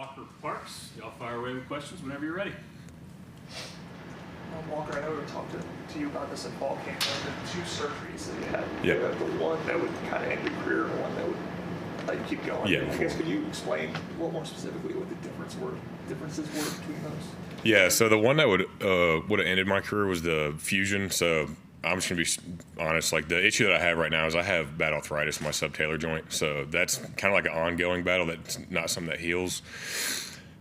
Walker Parks. Y'all fire away with questions whenever you're ready. Walker, I know we talked to you about this in fall camp, the two surgeries that you had. Yeah. The one that would kind of end your career and one that would let you keep going. Yeah. I guess could you explain a little more specifically what the differences were between those? Yeah, so the one that would have ended my career was the fusion. So I'm just gonna be honest. Like the issue that I have right now is I have bad arthritis in my subtalar joint. So that's kind of like an ongoing battle. That's not something that heals.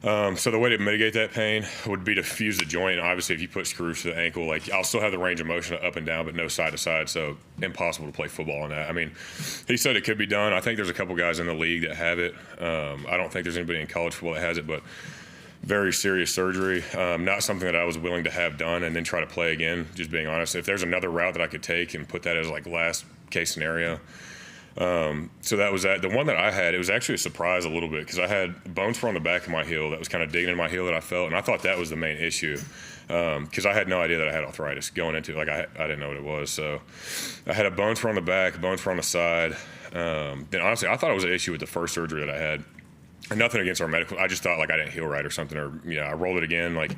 So the way to mitigate that pain would be to fuse the joint. And obviously, if you put screws to the ankle, like I'll still have the range of motion up and down, but no side to side. So impossible to play football on that. I mean, he said it could be done. I think there's a couple guys in the league that have it. I don't think there's anybody in college football that has it, but very serious surgery. Not something that I was willing to have done and then try to play again. Just being honest, if there's another route that I could take and put that as like last case scenario. So that was that. The one that I had, it was actually a surprise a little bit because I had bones from the back of my heel that was kind of digging in my heel that I felt, and I thought that was the main issue because I had no idea that I had arthritis going into it. Like I didn't know what it was. So I had a bones from the back, bones from the side. Then honestly, I thought it was an issue with the first surgery that I had. And nothing against our medical. I just thought like I didn't heal right or something, or I rolled it again like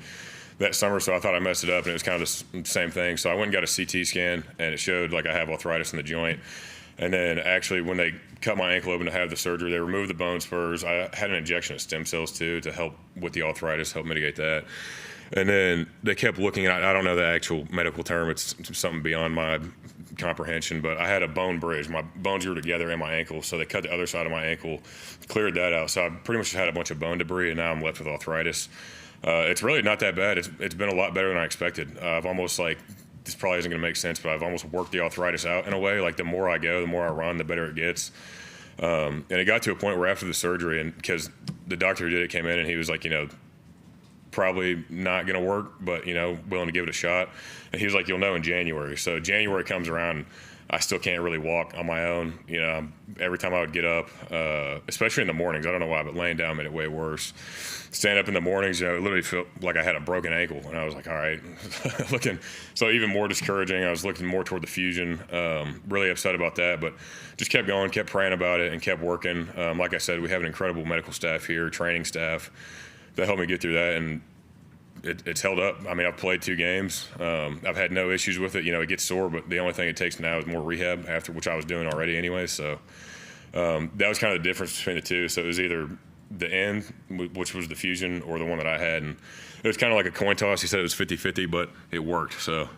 that summer, so I thought I messed it up, and it was kind of the same thing. So I went and got a CT scan, and it showed like I have arthritis in the joint. And then actually when they cut my ankle open to have the surgery, they removed the bone spurs. I had an injection of stem cells too to help with the arthritis, help mitigate that. And then they kept looking at, I don't know the actual medical term, it's something beyond my comprehension, but I had a bone bridge. My bones grew together in my ankle, so they cut the other side of my ankle, cleared that out. So I pretty much had a bunch of bone debris, and now I'm left with arthritis. It's really not that bad. It's been a lot better than I expected. I've almost like, this probably isn't going to make sense, but I've almost worked the arthritis out in a way. Like the more I go, the more I run, the better it gets. And it got to a point where after the surgery, and because the doctor who did it came in and he was like, probably not going to work, but, willing to give it a shot. And he was like, you'll know in January. So January comes around, I still can't really walk on my own. Every time I would get up, especially in the mornings, I don't know why, but laying down made it way worse. Stand up in the mornings, it literally felt like I had a broken ankle. And I was like, all right, so even more discouraging. I was looking more toward the fusion, really upset about that, but just kept going, kept praying about it, and kept working. Like I said, we have an incredible medical staff here, training staff, that helped me get through that, and it's held up. I mean, I've played 2 games. I've had no issues with it. It gets sore, but the only thing it takes now is more rehab after, which I was doing already anyway. So that was kind of the difference between the two. So it was either the end, which was the fusion, or the one that I had. And it was kind of like a coin toss. He said it was 50-50, but it worked. So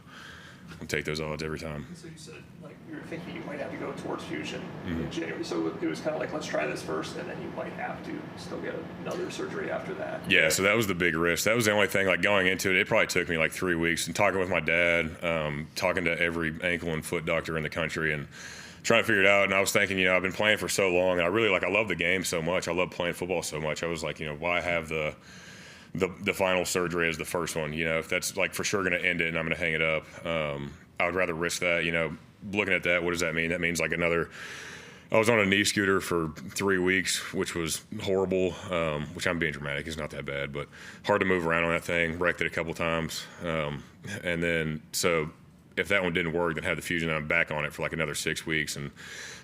I'll take those odds every time. So you said like you were thinking you might have to go towards fusion in January. So it was kind of like, let's try this first, and then you might have to still get another surgery after that. Yeah, so that was the big risk. That was the only thing, like going into it, it probably took me like 3 weeks, and talking with my dad, talking to every ankle and foot doctor in the country, and trying to figure it out. And I was thinking, I've been playing for so long, and I really I love the game so much. I love playing football so much. I was like, why have the final surgery as the first one? If that's like for sure going to end it and I'm going to hang it up, I would rather risk that. Looking at that, what does that mean? That means like I was on a knee scooter for 3 weeks, which was horrible, which I'm being dramatic. It's not that bad, but hard to move around on that thing. Wrecked it a couple times. And then, so if that one didn't work, then have the fusion, and I'm back on it for like another 6 weeks. And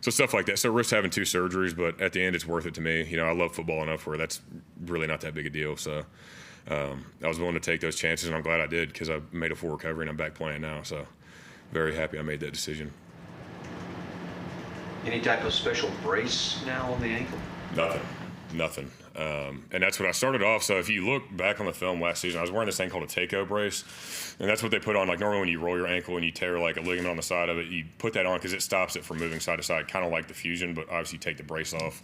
so stuff like that. So risk having 2 surgeries, but at the end, it's worth it to me. I love football enough where that's really not that big a deal. So I was willing to take those chances, and I'm glad I did because I made a full recovery and I'm back playing now. So very happy I made that decision. Any type of special brace now on the ankle? Nothing. And that's what I started off. So if you look back on the film last season, I was wearing this thing called a Takeo brace. And that's what they put on. Like normally when you roll your ankle and you tear like a ligament on the side of it, you put that on because it stops it from moving side to side, kind of like the fusion, but obviously you take the brace off.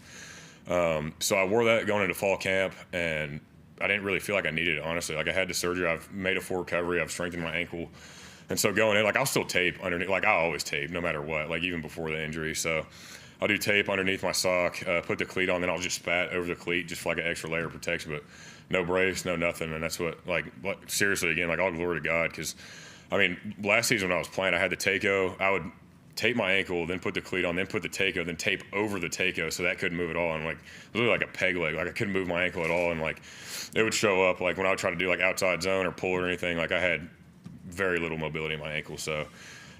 So I wore that going into fall camp, and I didn't really feel like I needed it, honestly. Like I had the surgery. I've made a full recovery. I've strengthened my ankle. And so going in, like I'll still tape underneath. Like I always tape no matter what, like even before the injury. So I'll do tape underneath my sock, put the cleat on, then I'll just spat over the cleat just for like an extra layer of protection, but no brace, no nothing. And that's what, like seriously, again, like all glory to God. Because, I mean, last season when I was playing, I had the Takeo. I would tape my ankle, then put the cleat on, then put the Takeo, then tape over the Takeo so that couldn't move at all. And like, it was really like a peg leg. Like I couldn't move my ankle at all. And like, it would show up like when I would try to do like outside zone or pull or anything, like I had very little mobility in my ankle. So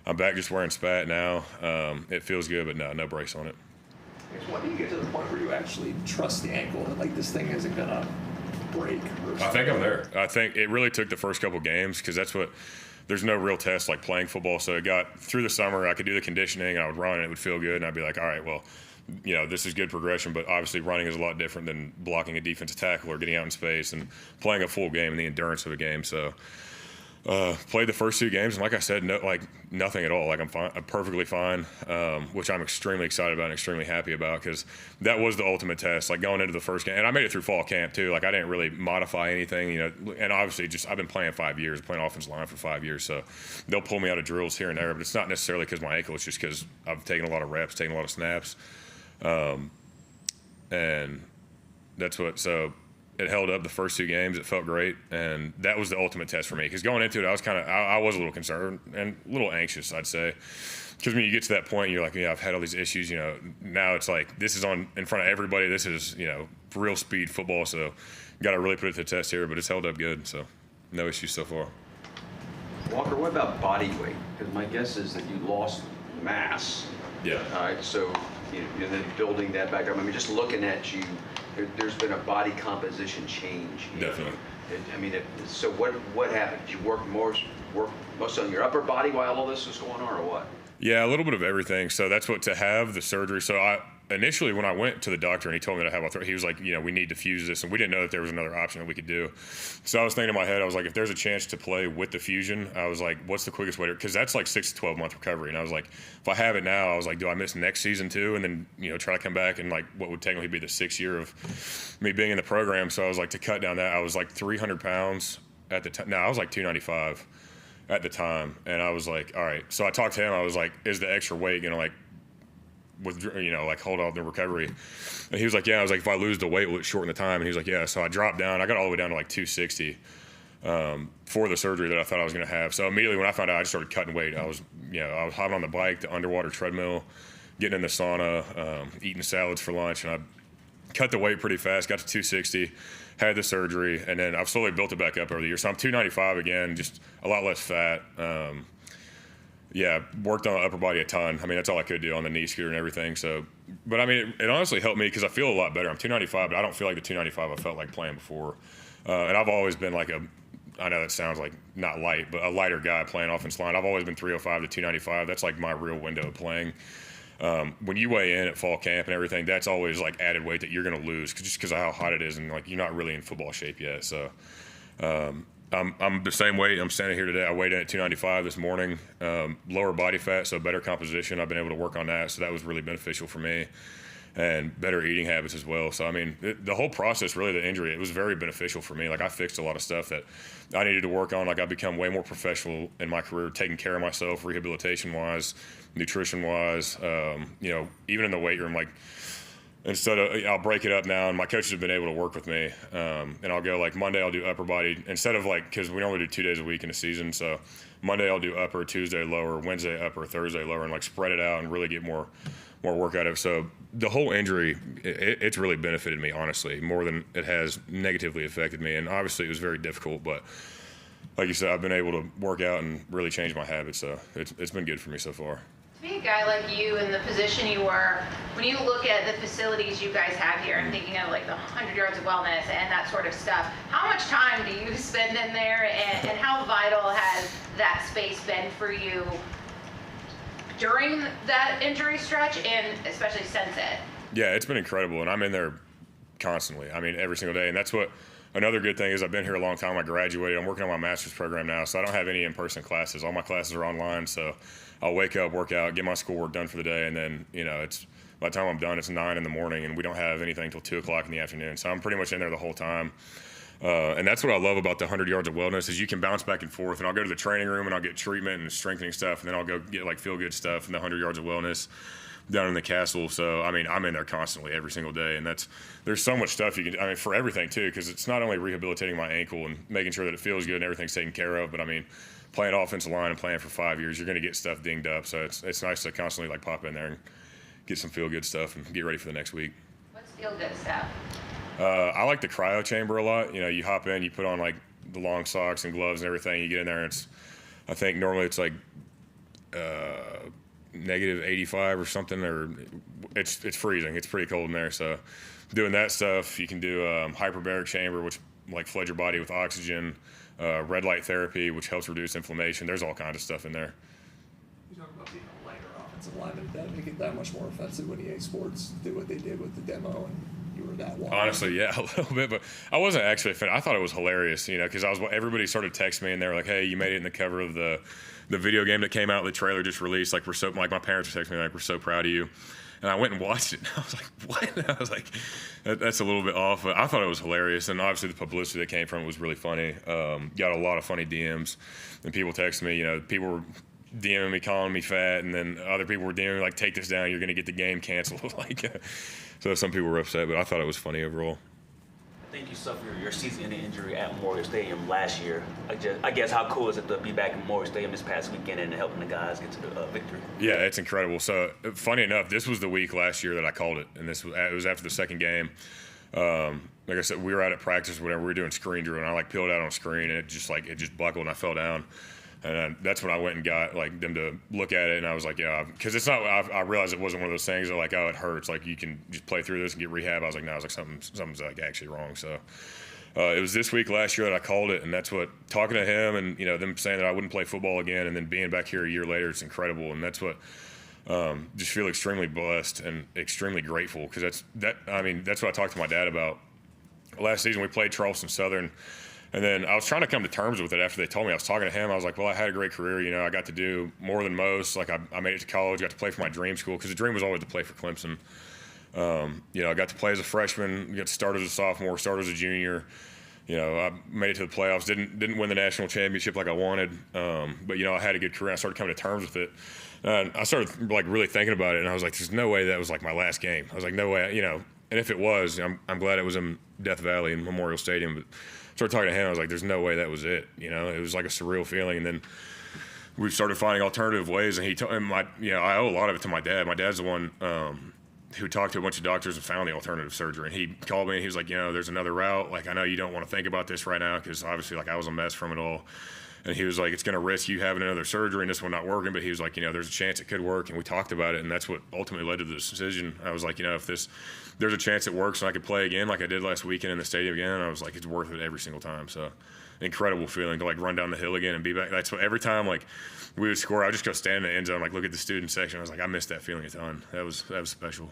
I'm back just wearing spat now. It feels good, but no brace on it. When do you get to the point where you actually trust the ankle that like this thing isn't gonna break? Or I think I'm there. I think it really took the first couple games because there's no real test like playing football. So it got through the summer. I could do the conditioning. I would run and it would feel good. And I'd be like, all right, well, this is good progression. But obviously running is a lot different than blocking a defensive tackle or getting out in space and playing a full game and the endurance of a game. So played the first 2 games, and like I said, nothing at all. Like I'm fine, I'm perfectly fine, which I'm extremely excited about and extremely happy about because that was the ultimate test. Like going into the first game, and I made it through fall camp too. Like I didn't really modify anything, And obviously, I've been playing 5 years, playing offensive line for 5 years, so they'll pull me out of drills here and there. But it's not necessarily because my ankle; it's just because I've taken a lot of reps, taken a lot of snaps, and that's what. So it held up the first 2 games. It felt great, and that was the ultimate test for me. Because going into it, I was a little concerned and a little anxious, I'd say. Because when you get to that point, you're like, I've had all these issues. Now it's like this is on in front of everybody. This is real speed football. So got to really put it to the test here. But it's held up good. So no issues so far. Walker, what about body weight? Because my guess is that you lost mass. Yeah. All right, so you're then building that back up. I mean, just looking at you, there's been a body composition change. Definitely. So what happened? Did you work most on your upper body while all this was going on, or what? Yeah, a little bit of everything. So that's what to have the surgery. So initially when I went to the doctor and he told me that I have arthritis, he was like, we need to fuse this, and we didn't know that there was another option that we could do. So I was thinking in my head, I was like, if there's a chance to play with the fusion, I was like, what's the quickest way to? Because that's like 6 to 12 month recovery, and I was like, if I have it now, I was like, do I miss next season too, and then try to come back and like what would technically be the 6th year of me being in the program? So I was like, to cut down that, I was like 300 pounds at the time. No, I was like 295 at the time, and I was like, all right. So I talked to him. I was like, is the extra weight gonna like hold off the recovery? And he was like, yeah. I was like, if I lose the weight, will it shorten the time? And he was like, yeah. So I dropped down. I got all the way down to like 260 for the surgery that I thought I was going to have. So immediately when I found out, I just started cutting weight. I was hopping on the bike, the underwater treadmill, getting in the sauna, eating salads for lunch, and I cut the weight pretty fast, got to 260, had the surgery, and then I've slowly built it back up over the years. So I'm 295 again, just a lot less fat. Worked on the upper body a ton. I mean, that's all I could do on the knee scooter and everything. So, but I mean, it honestly helped me because I feel a lot better. I'm 295, but I don't feel like the 295 I felt like playing before. And I've always been like I know that sounds like not light, but a lighter guy playing offensive line. I've always been 305 to 295. That's like my real window of playing. When you weigh in at fall camp and everything, that's always like added weight that you're going to lose just because of how hot it is, and like you're not really in football shape yet. So I'm the same weight. I'm standing here today. I weighed in at 295 this morning. Lower body fat, so better composition. I've been able to work on that, so that was really beneficial for me, and better eating habits as well. So I mean, the whole process, really, the injury, it was very beneficial for me. Like I fixed a lot of stuff that I needed to work on. Like I've become way more professional in my career, taking care of myself, rehabilitation wise, nutrition wise. Even in the weight room, like instead of, I'll break it up now, and my coaches have been able to work with me. And I'll go like Monday I'll do upper body instead of like, because we only do 2 days a week in a season. So Monday I'll do upper, Tuesday lower, Wednesday upper, Thursday lower, and like spread it out and really get more work out of it. So the whole injury, it's really benefited me, honestly, more than it has negatively affected me. And obviously it was very difficult, but like you said, I've been able to work out and really change my habits. So it's been good for me so far. To be a guy like you in the position you were, when you look at the facilities you guys have here, I'm thinking of like the 100 yards of wellness and that sort of stuff. How much time do you spend in there, and how vital has that space been for you during that injury stretch and especially since it? Yeah, it's been incredible, and I'm in there constantly. I mean, every single day, and that's what another good thing is. I've been here a long time. I graduated. I'm working on my master's program now, so I don't have any in-person classes. All my classes are online, so I'll wake up, work out, get my schoolwork done for the day, and then it's by the time I'm done, it's 9 in the morning, and we don't have anything till 2 o'clock in the afternoon. So I'm pretty much in there the whole time. And that's what I love about the 100 yards of wellness is you can bounce back and forth, and I'll go to the training room and I'll get treatment and strengthening stuff, and then I'll go get like feel good stuff in the 100 yards of wellness down in the castle. So I mean, I'm in there constantly every single day, and there's so much stuff you can, I mean, for everything too, because it's not only rehabilitating my ankle and making sure that it feels good and everything's taken care of, but I mean, playing offensive line and playing for 5 years, you're going to get stuff dinged up. So it's nice to constantly like pop in there and get some feel good stuff and get ready for the next week. What's feel good stuff? I like the cryo chamber a lot. You hop in, you put on like the long socks and gloves and everything. You get in there, and I think normally it's like negative 85 or something, or it's freezing. It's pretty cold in there. So doing that stuff, you can do hyperbaric chamber, which like flood your body with oxygen, red light therapy, which helps reduce inflammation. There's all kinds of stuff in there. You talk about being a lighter offensive lineman, that make it that much more offensive when EA Sports did what they did with the demo and you were that wide. Honestly, yeah, a little bit, but I wasn't actually a fan. I thought it was hilarious, because everybody started texting me and they were like, "Hey, you made it in the cover of the video game that came out, the trailer just released. Like, my parents were texting me like, we're so proud of you." And I went and watched it, and I was like, "What?" And I was like, "That's a little bit off," but I thought it was hilarious, and obviously the publicity that came from it was really funny. Got a lot of funny DMs, and people texted me. People were DMing me, calling me fat, and then other people were DMing me like, "Take this down, you're going to get the game canceled." So some people were upset, but I thought it was funny overall. I think you suffered your season-ending injury at Memorial Stadium last year. I guess how cool is it to be back in Memorial Stadium this past weekend and helping the guys get to the victory? Yeah, it's incredible. So funny enough, this was the week last year that I called it, and it was after the second game. Like I said, we were out at practice, whatever. We were doing screen drill, and I peeled out on screen, and it just buckled, and I fell down. And that's when I went and got them to look at it, and I was like, yeah, because it's not. I realized it wasn't one of those things that oh, it hurts. Like you can just play through this and get rehab. I was like, no, something's actually wrong. So it was this week last year that I called it, and that's what talking to him and them saying that I wouldn't play football again, and then being back here a year later, it's incredible, and that's what just feel extremely blessed and extremely grateful because that's what I talked to my dad about. Last season we played Charleston Southern. And then I was trying to come to terms with it after they told me. I was talking to him. I was like, well, I had a great career. I got to do more than most. Like, I made it to college, got to play for my dream school because the dream was always to play for Clemson. I got to play as a freshman, got to start as a sophomore, start as a junior. I made it to the playoffs, didn't win the national championship like I wanted. But, I had a good career. I started coming to terms with it. I started, really thinking about it, and I was like, there's no way that was, my last game. I was like, no way, And if it was, I'm glad it was in Death Valley in Memorial Stadium, but started talking to him. I was like, there's no way that was it. It was like a surreal feeling. And then we started finding alternative ways. And he told him, I owe a lot of it to my dad. My dad's the one who talked to a bunch of doctors and found the alternative surgery. And he called me and he was like, there's another route. I know you don't want to think about this right now because obviously I was a mess from it all. And he was like, it's going to risk you having another surgery and this one not working. But he was like, there's a chance it could work. And we talked about it. And that's what ultimately led to this decision. I was like, if there's a chance it works and I could play again like I did last weekend in the stadium again, I was like, it's worth it every single time. So incredible feeling to run down the hill again and be back. That's what every time we would score, I would just go stand in the end zone, look at the student section. I was like, I missed that feeling a ton. That was special.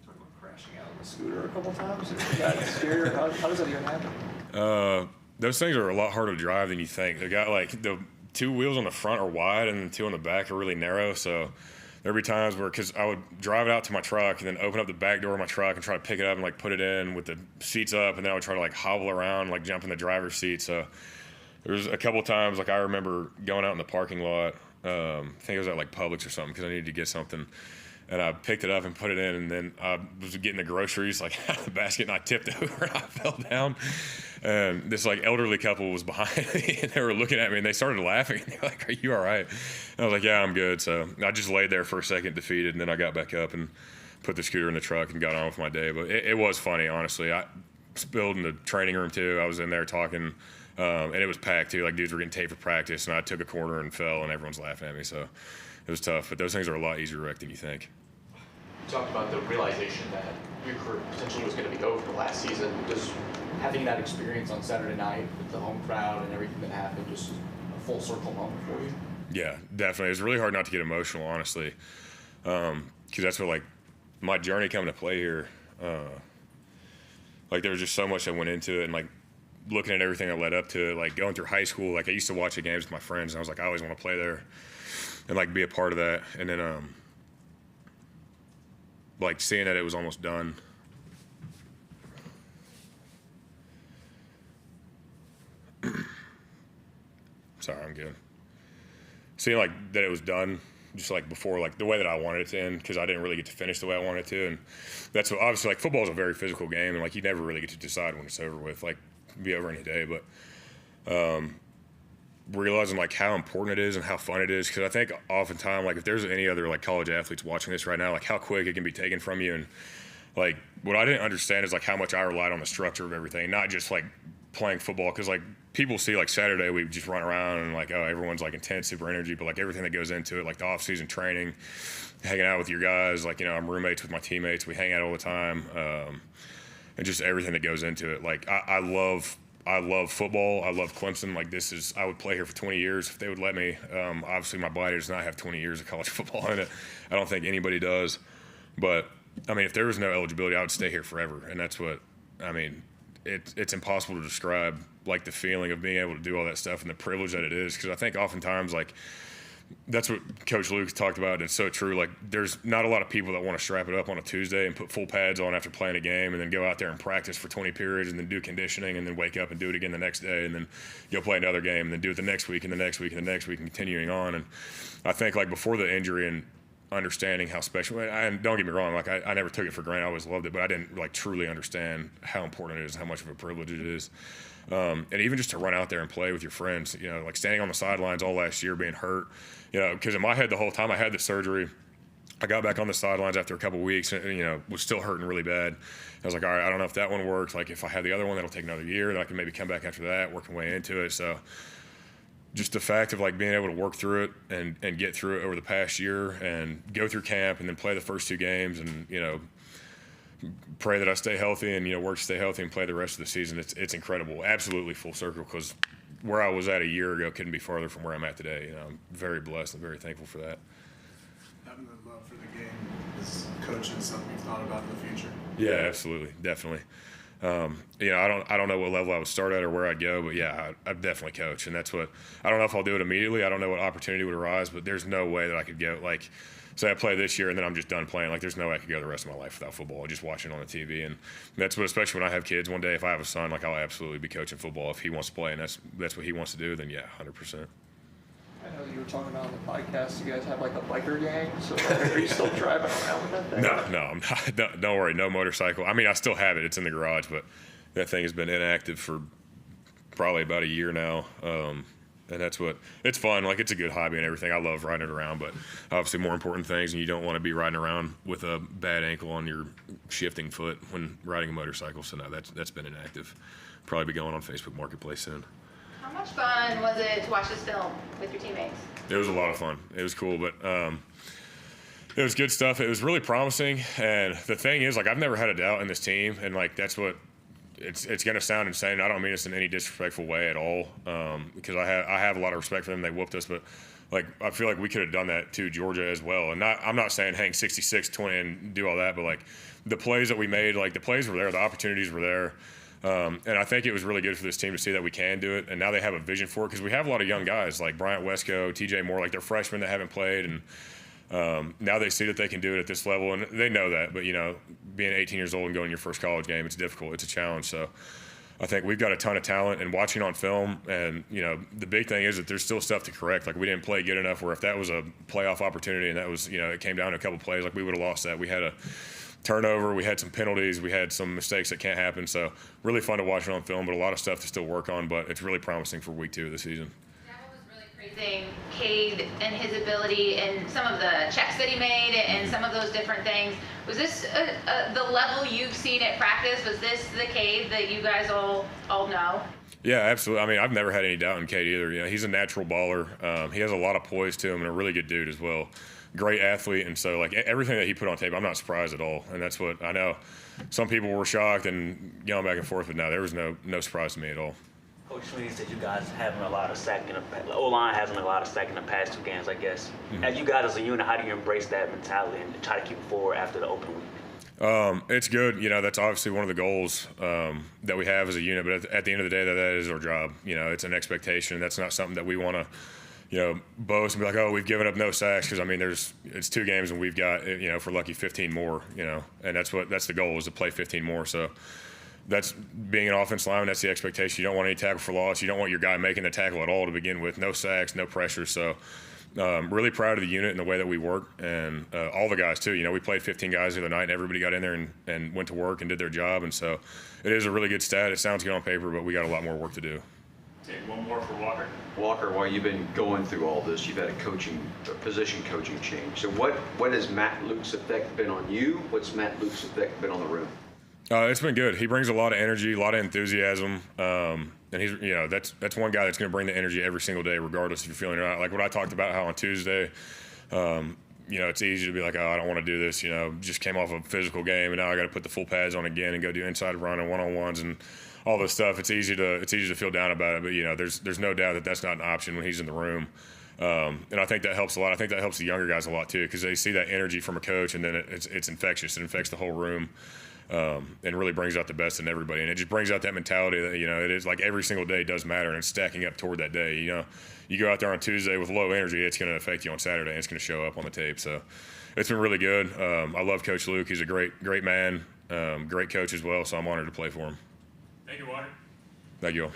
Talking about crashing out on the scooter a couple times. Got scared. How does that even happen? Those things are a lot harder to drive than you think. They got the two wheels on the front are wide and the two on the back are really narrow. So there'd be times because I would drive it out to my truck and then open up the back door of my truck and try to pick it up and put it in with the seats up, and then I would try to hobble around, jump in the driver's seat. So there was a couple times I remember going out in the parking lot. I think it was at Publix or something because I needed to get something. And I picked it up and put it in, and then I was getting the groceries out of the basket, and I tipped over and I fell down. And this elderly couple was behind me, and they were looking at me, and they started laughing. They're like, "Are you all right?" And I was like, "Yeah, I'm good." So I just laid there for a second, defeated, and then I got back up and put the scooter in the truck and got on with my day. But it was funny, honestly. I spilled in the training room too. I was in there talking, and it was packed too. Dudes were getting taped for practice, and I took a corner and fell, and everyone's laughing at me. So it was tough. But those things are a lot easier to wreck than you think. You talked about the realization that your career potentially was going to be over last season. Does having that experience on Saturday night with the home crowd and everything that happened just a full circle moment for you? Yeah, definitely. It's really hard not to get emotional, honestly, because that's what my journey coming to play here. There was just so much that went into it, and looking at everything that led up to it, going through high school. I used to watch the games with my friends, and I was like, I always want to play there and be a part of that. And then seeing that it was almost done. Sorry, I'm good. Seeing that it was done, just before the way that I wanted it to end, because I didn't really get to finish the way I wanted it to, and that's what obviously football is a very physical game, and you never really get to decide when it's over with. Be over any day, but realizing how important it is and how fun it is, because I think oftentimes if there's any other college athletes watching this right now, how quick it can be taken from you, and what I didn't understand is how much I relied on the structure of everything, not just playing football, because people see like Saturday we just run around and like, oh, everyone's like intense, super energy, but like everything that goes into it, like the off-season training, hanging out with your guys, like, you know, I'm roommates with my teammates, we hang out all the time, and just everything that goes into it. Like I love football. I love Clemson. Like I would play here for 20 years if they would let me. Obviously my body does not have 20 years of college football in it. I don't think anybody does. But I mean, if there was no eligibility, I would stay here forever. And that's what, I mean, it's impossible to describe, like the feeling of being able to do all that stuff and the privilege that it is. Because I think oftentimes, like, that's what Coach Luke talked about, and it's so true. Like, there's not a lot of people that want to strap it up on a Tuesday and put full pads on after playing a game and then go out there and practice for 20 periods and then do conditioning and then wake up and do it again the next day and then go play another game and then do it the next week and the next week and the next week and continuing on. And I think, like, before the injury and understanding how special, and don't get me wrong, like, I never took it for granted. I always loved it, but I didn't, like, truly understand how important it is, how much of a privilege it is. And even just to run out there and play with your friends, you know, like standing on the sidelines all last year being hurt, you know, because in my head the whole time I had the surgery, I got back on the sidelines after a couple of weeks and, you know, was still hurting really bad. I was like, all right, I don't know if that one works. Like, if I have the other one, that'll take another year. Then I can maybe come back after that, work my way into it. So just the fact of, like, being able to work through it and get through it over the past year and go through camp and then play the first 2 games and, you know, pray that I stay healthy and, you know, work to stay healthy and play the rest of the season. It's incredible. Absolutely full circle, because where I was at a year ago couldn't be farther from where I'm at today. You know, I'm very blessed and very thankful for that. Having the love for the game is coaching something you've thought about in the future? Yeah, absolutely. Definitely. You know, I don't know what level I would start at or where I'd go, but yeah, I'd definitely coach. And that's what, I don't know if I'll do it immediately. I don't know what opportunity would arise, but there's no way that I could go, like, say I play this year and then I'm just done playing. Like, there's no way I could go the rest of my life without football, just watching on the TV. And that's what, especially when I have kids one day, if I have a son, like, I'll absolutely be coaching football. If he wants to play and that's what he wants to do, then yeah, 100%. I know you were talking about on the podcast, you guys have like a biker gang, so are you still driving around with that thing? No, I'm not. Don't worry, no motorcycle. I mean, I still have it. It's in the garage, but that thing has been inactive for probably about a year now. And that's what, it's fun. Like, it's a good hobby and everything. I love riding it around, but obviously more important things, and you don't want to be riding around with a bad ankle on your shifting foot when riding a motorcycle. So no, that's been inactive. Probably be going on Facebook Marketplace soon. How much fun was it to watch this film with your teammates? It was a lot of fun. It was cool, but it was good stuff. It was really promising. And the thing is, like, I've never had a doubt in this team, and, like, that's what it's going to sound insane. I don't mean this in any disrespectful way at all, because I have a lot of respect for them. They whooped us, but, like, I feel like we could have done that to Georgia as well. And I'm not saying hang 66-20 and do all that, but, like, the plays that we made, like, the plays were there, the opportunities were there. And I think it was really good for this team to see that we can do it, and now they have a vision for it, because we have a lot of young guys like Bryant Wesco, TJ Moore, like, they're freshmen that haven't played, and now they see that they can do it at this level, and they know that. But, you know, being 18 years old and going your first college game, it's difficult. It's a challenge. So I think we've got a ton of talent, and watching on film, and, you know, the big thing is that there's still stuff to correct. Like, we didn't play good enough where if that was a playoff opportunity and that was, you know, it came down to a couple plays, like, we would have lost that. We had a turnover, we had some penalties, we had some mistakes that can't happen. So really fun to watch it on film, but a lot of stuff to still work on. But it's really promising for week 2 of the season. What was really praising Cade and his ability and some of the checks that he made and some of those different things. Was this the level you've seen at practice? Was this the Cade that you guys all know? Yeah, absolutely. I mean, I've never had any doubt in Cade either. You know, he's a natural baller. He has a lot of poise to him and a really good dude as well. Great athlete, and so, like, everything that he put on tape, I'm not surprised at all. And that's what I know. Some people were shocked and going back and forth, but no, there was no surprise to me at all. Coach Sweeney said you guys having a lot of sack in the O-line having a lot of sack in the past 2 games, I guess. Mm-hmm. As you guys as a unit, how do you embrace that mentality and try to keep it forward after the open week? It's good. You know, that's obviously one of the goals that we have as a unit. But at the end of the day, that is our job. You know, it's an expectation. That's not something that we want to, you know, boast and be like, oh, we've given up no sacks, because, I mean, it's 2 games and we've got, you know, if we're lucky, 15 more, you know, and that's the goal, is to play 15 more. So that's being an offense lineman, that's the expectation. You don't want any tackle for loss. You don't want your guy making the tackle at all to begin with. No sacks, no pressure. So really proud of the unit and the way that we work, and all the guys too. You know, we played 15 guys the other night, and everybody got in there and went to work and did their job. And so it is a really good stat. It sounds good on paper, but we got a lot more work to do. Take one more for Walker. Walker, while you've been going through all this, you've had a position coaching change. So what has Matt Luke's effect been on you? What's Matt Luke's effect been on the room? It's been good. He brings a lot of energy, a lot of enthusiasm. And he's, that's one guy that's going to bring the energy every single day, regardless if you're feeling it or not. Like what I talked about, how on Tuesday, it's easy to be like, oh, I don't want to do this. Just came off a physical game, and now I got to put the full pads on again and go do inside run and one-on-ones and all this stuff. It's easy to feel down about it, but there's no doubt that that's not an option when he's in the room. And I think that helps a lot. I think that helps the younger guys a lot too, because they see that energy from a coach, and then it's infectious. It infects the whole room. And really brings out the best in everybody, and it just brings out that mentality that it is like every single day does matter, and it's stacking up toward that day. You go out there on Tuesday with low energy, it's going to affect you on Saturday, and it's going to show up on the tape. So it's been really good. I love Coach Luke. He's a great man, great coach as well. So I'm honored to play for him. Thank you, Walker. Thank you all.